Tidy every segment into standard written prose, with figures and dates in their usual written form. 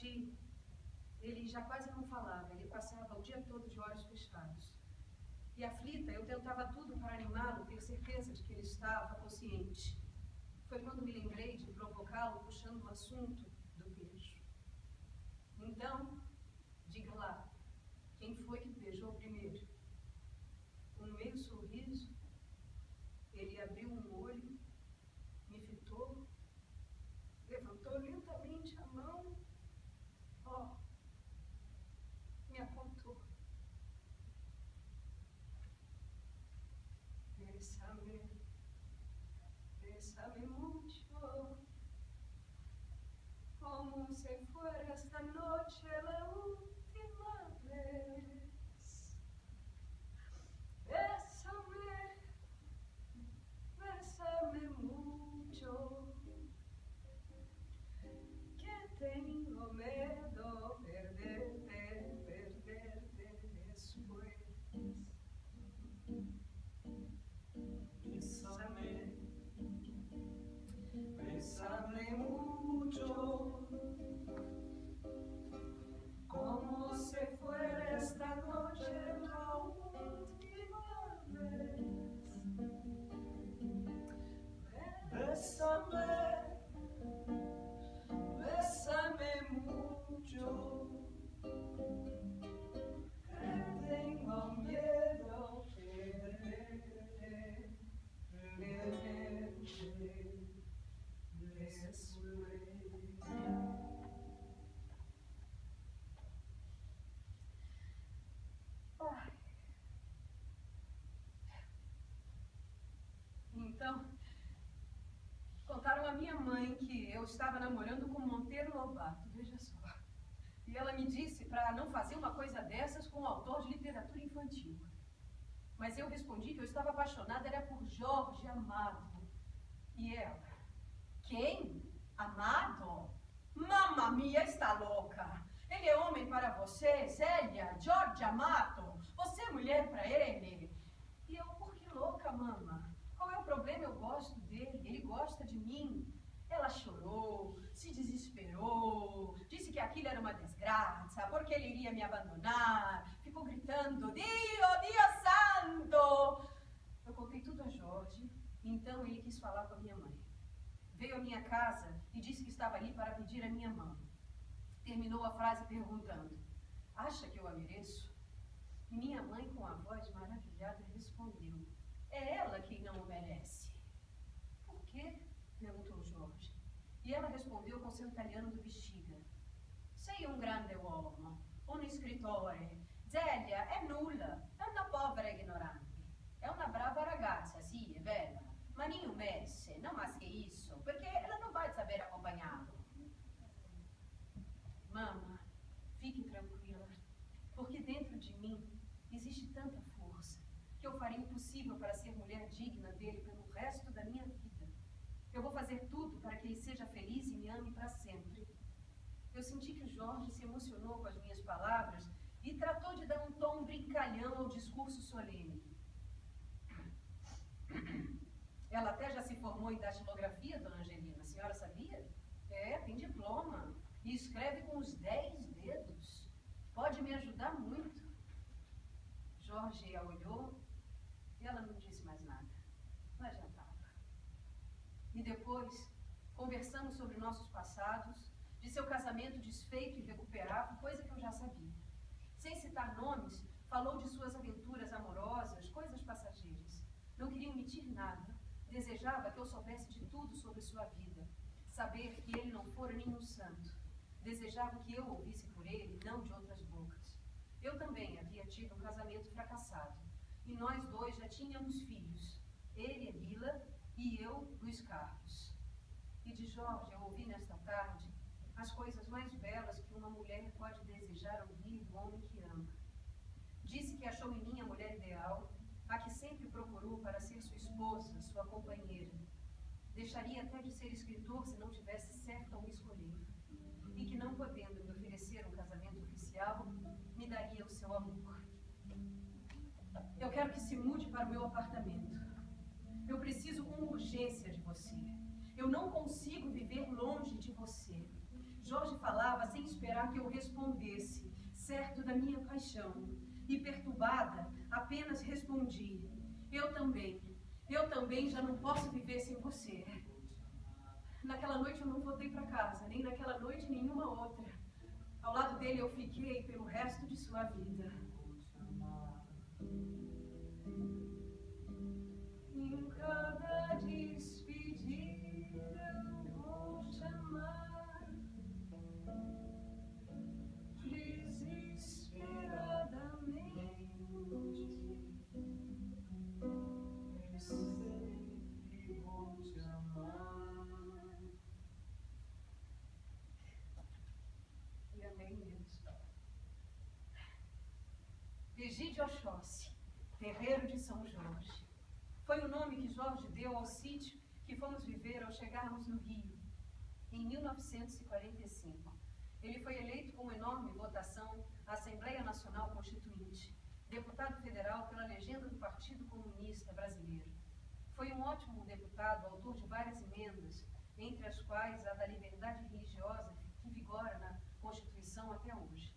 parti, ele já quase não falava, ele passava o dia todo de olhos fechados. E aflita, eu tentava tudo para animá-lo, ter certeza de que ele estava consciente. Foi quando me lembrei de provocá-lo puxando o assunto do beijo. Então, diga lá, quem foi que beijou primeiro? Com um meio sorriso, ele abriu um olho, me fitou, levantou lentamente a mão, me apontou. Bésame mucho, como si fuera esta noche la última vez. Bésame mucho, que tengo miedo perderte después. Bésame mucho, como si fuera esta noche la última vez. Bésame mucho, que tengo miedo perderte después. Então, contaram a minha mãe que eu estava namorando com Monteiro Lobato, veja só. E ela me disse para não fazer uma coisa dessas com um autor de literatura infantil. Mas eu respondi que eu estava apaixonada era por Jorge Amado. E ela, quem? Amado? Mamma mia, está louca! Ele é homem para você, Zélia, Jorge Amado. Você é mulher para ele. E eu, por que louca, mama? Qual é o problema? Eu gosto dele, ele gosta de mim. Ela chorou, se desesperou, disse que aquilo era uma desgraça, porque ele iria me abandonar, ficou gritando, Dio santo! Eu contei tudo a Jorge, então ele quis falar com a minha mãe. Veio à minha casa e disse que estava ali para pedir a minha mão. Terminou a frase perguntando, acha que eu a mereço? E minha mãe, com a voz maravilhada, respondeu, é ela quem não o merece. Por quê? Perguntou Jorge. E ela respondeu com seu italiano do Bexiga. Sei un grande uomo, un scrittore. Zélia è nulla, è una povera ignorante. È una brava ragazza, sì, è bella, ma nenhum merece, não mais que isso, porque ela não vai saber acompanhá-lo. Mama, fique tranquila, porque dentro de mim existe tanta força que eu farei o possível para ser mulher digna dele pelo resto da minha vida. Eu vou fazer tudo para que ele seja feliz e me ame para sempre. Eu senti que o Jorge se emocionou com as minhas palavras e tratou de dar um tom brincalhão ao discurso solene. Ela até já se formou em datilografia, dona Angelina, a senhora sabia? É, tem diploma e escreve com os 10 dedos. Pode me ajudar muito. Jorge a olhou e ela não disse mais nada. Não adiantava. E depois, conversamos sobre nossos passados, de seu casamento desfeito e recuperado, coisa que eu já sabia. Sem citar nomes, falou de suas aventuras amorosas, coisas passageiras. Não queria omitir nada. Desejava que eu soubesse de tudo sobre sua vida. Saber que ele não fora nenhum santo. Desejava que eu ouvisse por ele, não de outras bocas. Eu também havia tido um casamento fracassado. E nós dois já tínhamos filhos. Ele, Lila, e eu, Luiz Carlos. E de Jorge eu ouvi nesta tarde as coisas mais belas que uma mulher pode desejar ouvir do homem que ama. Disse que achou em mim a mulher ideal, a que sempre procurou para ser sua esposa, sua companheira. Deixaria até de ser escritor se não tivesse certo ao me escolher. E que não podendo me oferecer um casamento oficial, me daria o seu amor. Eu quero que se mude para o meu apartamento. Eu preciso com urgência de você. Eu não consigo viver longe de você. Jorge falava sem esperar que eu respondesse, certo da minha paixão. E perturbada, apenas respondi: eu também já não posso viver sem você. Naquela noite eu não voltei para casa, nem naquela noite nenhuma outra. Ao lado dele eu fiquei pelo resto de sua vida. Em cada despedida eu vou te amar, desesperadamente. Eu sempre vou te amar. E amei mesmo. Egídio Oxóssi, terreiro de São Jorge. Foi o nome que Jorge deu ao sítio que fomos viver ao chegarmos no Rio, em 1945. Ele foi eleito com enorme votação à Assembleia Nacional Constituinte, deputado federal pela legenda do Partido Comunista Brasileiro. Foi um ótimo deputado, autor de várias emendas, entre as quais a da liberdade religiosa, que vigora na Constituição até hoje.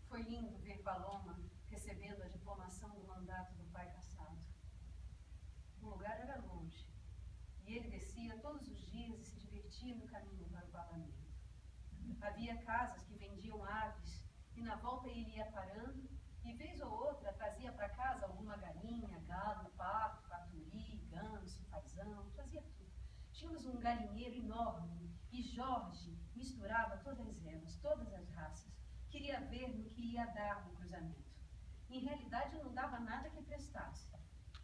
Foi lindo ver Paloma recebendo a diplomação do mandato do pai caçado. O lugar era longe, e ele descia todos os dias e se divertia no caminho para o parlamento. Havia casas que vendiam aves, e na volta ele ia parando, e vez ou outra trazia para casa alguma galinha, galo, pato, paturi, ganso, fazão, trazia tudo. Tínhamos um galinheiro enorme, e Jorge misturava todas elas, todas as raças. Queria ver no que ia dar no cruzamento. Em realidade, não dava nada que prestasse.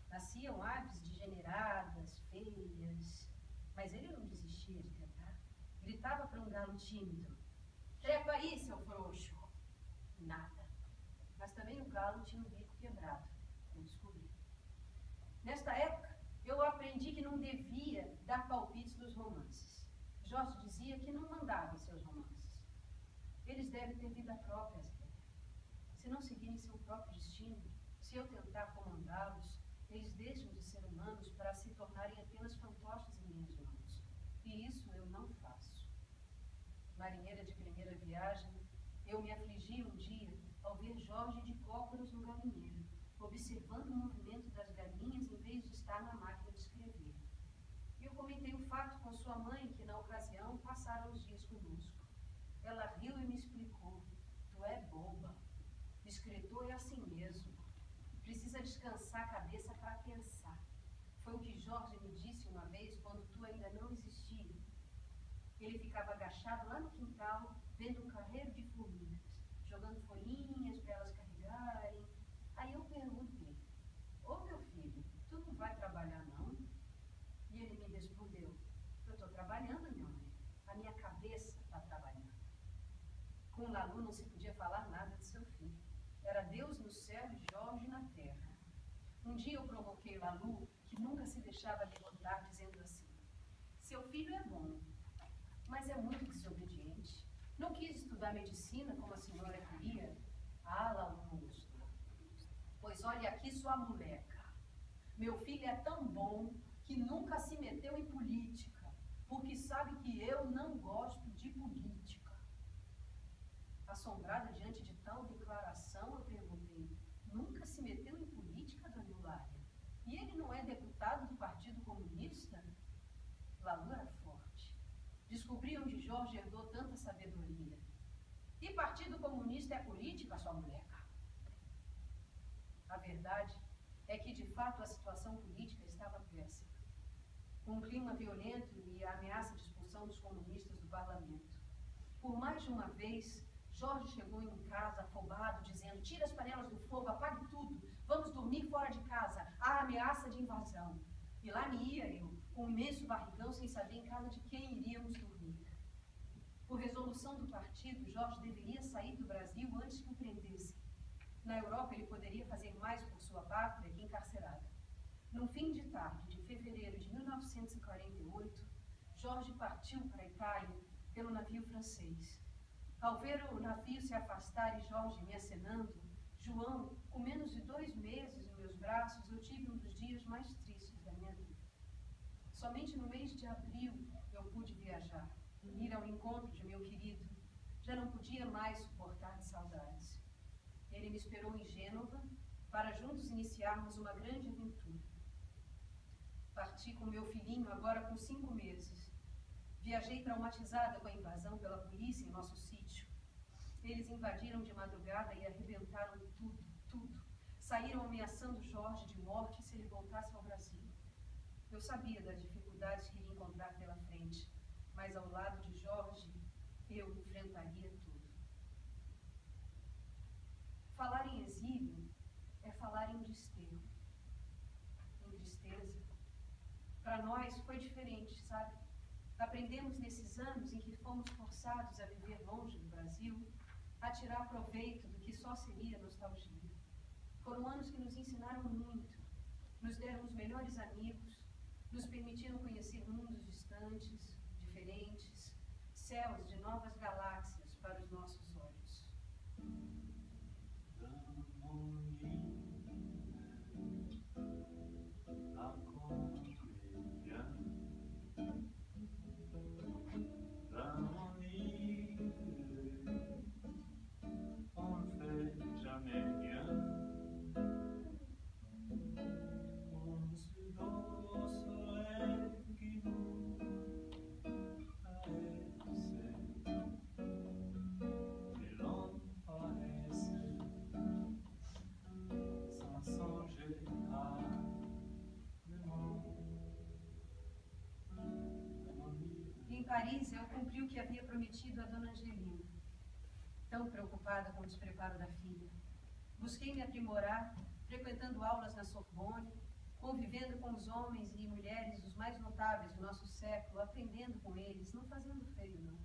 Nasciam aves degeneradas, feias, mas ele não desistia de tentar. Gritava para um galo tímido: trepa aí, seu frouxo. Nada. Mas também o galo tinha um bico quebrado. Eu descobri. Nesta época, eu aprendi que não devia dar palpites nos romances. Jorge dizia que não mandava em seus romances. Eles devem ter vida própria, Zé. Se não seguirem seu próprio destino, se eu tentar comandá-los, eles deixam de ser humanos para se tornarem apenas fantoches em minhas mãos. E isso eu não faço. Marinheira de primeira viagem, eu me afligi um dia ao ver Jorge de cócoras no galinheiro, observando o movimento das galinhas em vez de estar na máquina de escrever. Eu comentei o fato com sua mãe, que na ocasião passaram os dias conosco. Ela riu e me explicou: tu é boba. Escritor é assim mesmo. Precisa descansar a cabeça para pensar. Foi o que Jorge me disse uma vez, quando tu ainda não existia. Ele ficava agachado lá no quintal, vendo um carreiro de formigas, jogando folhinhas para elas carregarem. Aí eu perguntei: ô meu filho, tu não vai trabalhar não? E ele me respondeu: eu estou trabalhando, minha mãe. A minha cabeça está trabalhando. Com Lalu não se podia falar nada de seu filho. Era Deus no céu e Jorge na terra. Um dia eu provoquei Lalu, que nunca se deixava derrotar, dizendo assim: seu filho é bom, mas é muito desobediente. Não quis estudar medicina como a senhora queria. Ah, Lalu mostrou. Pois olha aqui sua moleca. Meu filho é tão bom que nunca se meteu em política, porque sabe que eu não gosto de política. Assombrada diante de tal declaração, eu perguntei: nunca se meteu em política, dona Eulália? E ele não é deputado do Partido Comunista? Lalu era forte. Descobri onde Jorge herdou tanta sabedoria. E Partido Comunista é política, sua moleca? A verdade é que, de fato, a situação política estava péssima. Um clima violento e a ameaça de expulsão dos comunistas do parlamento. Por mais de uma vez, Jorge chegou em casa afobado, dizendo: tira as panelas do fogo, apague tudo, vamos dormir fora de casa, há ameaça de invasão. E lá me ia eu, com um imenso barrigão, sem saber em casa de quem iríamos dormir. Por resolução do partido, Jorge deveria sair do Brasil antes que o prendessem. Na Europa ele poderia fazer mais por sua pátria que encarcerado. Num fim de tarde de fevereiro de 1948, Jorge partiu para a Itália pelo navio francês. Ao ver o navio se afastar e Jorge me acenando, João, com menos de 2 meses em meus braços, eu tive um dos dias mais tristes da minha vida. Somente no mês de abril eu pude viajar. Ir ao encontro de meu querido, já não podia mais suportar de saudades. Ele me esperou em Gênova para juntos iniciarmos uma grande aventura. Parti com meu filhinho agora com 5 meses. Viajei traumatizada com a invasão pela polícia em nosso sítio. Eles invadiram de madrugada e arrebentaram tudo. Saíram ameaçando Jorge de morte se ele voltasse ao Brasil. Eu sabia das dificuldades que iria encontrar pela frente, mas ao lado de Jorge, eu enfrentaria tudo. Falar em exílio é falar em desterro, em tristeza. Para nós foi diferente, sabe? Aprendemos nesses anos em que fomos forçados a viver longe do Brasil, a tirar proveito do que só seria nostalgia. Foram anos que nos ensinaram muito, nos deram os melhores amigos, nos permitiram conhecer mundos distantes, diferentes, céus de novas galáxias para os nossos olhos. Em Paris, eu cumpri o que havia prometido a Dona Angelina, tão preocupada com o despreparo da filha. Busquei me aprimorar, frequentando aulas na Sorbonne, convivendo com os homens e mulheres os mais notáveis do nosso século, aprendendo com eles, não fazendo feio, não.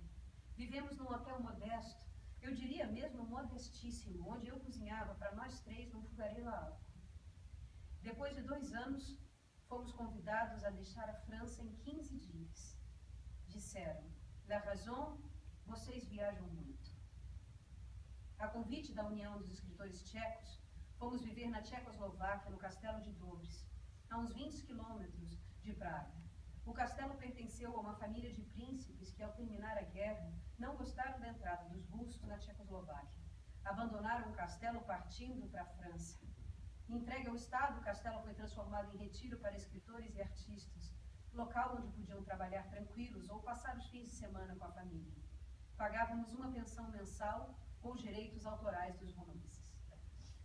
Vivemos num hotel modesto, eu diria mesmo modestíssimo, onde eu cozinhava para nós 3 num fogareiro a álcool. Depois de 2 anos, fomos convidados a deixar a França em 15 dias. Disseram, La raison, vocês viajam muito. A convite da União dos Escritores Tchecos, fomos viver na Tchecoslováquia, no Castelo de Dobres, a uns 20 quilômetros de Praga. O castelo pertenceu a uma família de príncipes que, ao terminar a guerra, não gostaram da entrada dos russos na Tchecoslováquia. Abandonaram o castelo partindo para a França. Entregue ao Estado, o castelo foi transformado em retiro para escritores e artistas, local onde podiam trabalhar tranquilos ou passar os fins de semana com a família. Pagávamos uma pensão mensal com os direitos autorais dos romances.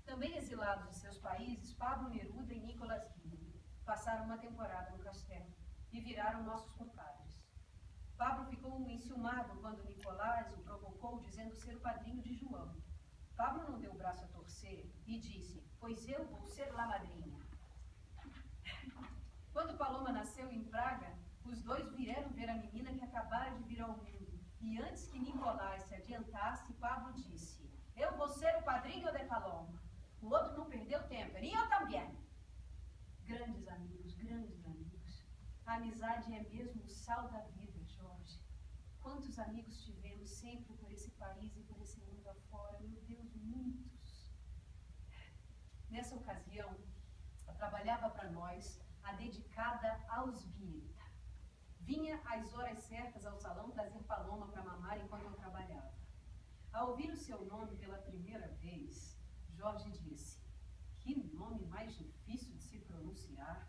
Também exilados de seus países, Pablo Neruda e Nicolas Guilhem passaram uma temporada no castelo e viraram nossos compadres. Pablo ficou enciumado quando Nicolás o provocou, dizendo ser o padrinho de João. Pablo não deu o braço a torcer e disse, pois eu vou ser la madrinha. Quando Paloma nasceu em Praga, os 2 vieram ver a menina que acabara de vir ao mundo. E antes que Nicolás se adiantasse, Pablo disse, eu vou ser o padrinho de Paloma. O outro não perdeu tempo, e eu também. Grandes amigos, grandes amigos. A amizade é mesmo o sal da vida, Jorge. Quantos amigos tivemos sempre por esse país e por esse mundo afora? Meu Deus, muitos. Nessa ocasião, trabalhava para nós a dedicada Ausbieta. Vinha às horas certas ao salão trazer Paloma para mamar enquanto eu trabalhava. Ao ouvir o seu nome pela primeira vez, Jorge disse, que nome mais difícil de se pronunciar.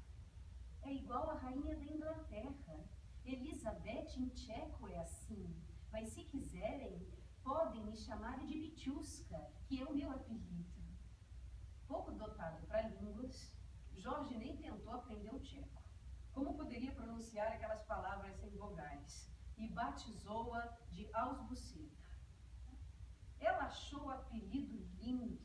É igual a rainha da Inglaterra. Elizabeth em tcheco é assim, mas se quiserem, podem me chamar de Bichuska, que é o meu apelido. Pouco dotado para línguas, Jorge nem tentou aprender o tcheco. Como poderia pronunciar aquelas palavras sem vogais? E batizou-a de Ausbuceta. Ela achou o apelido lindo.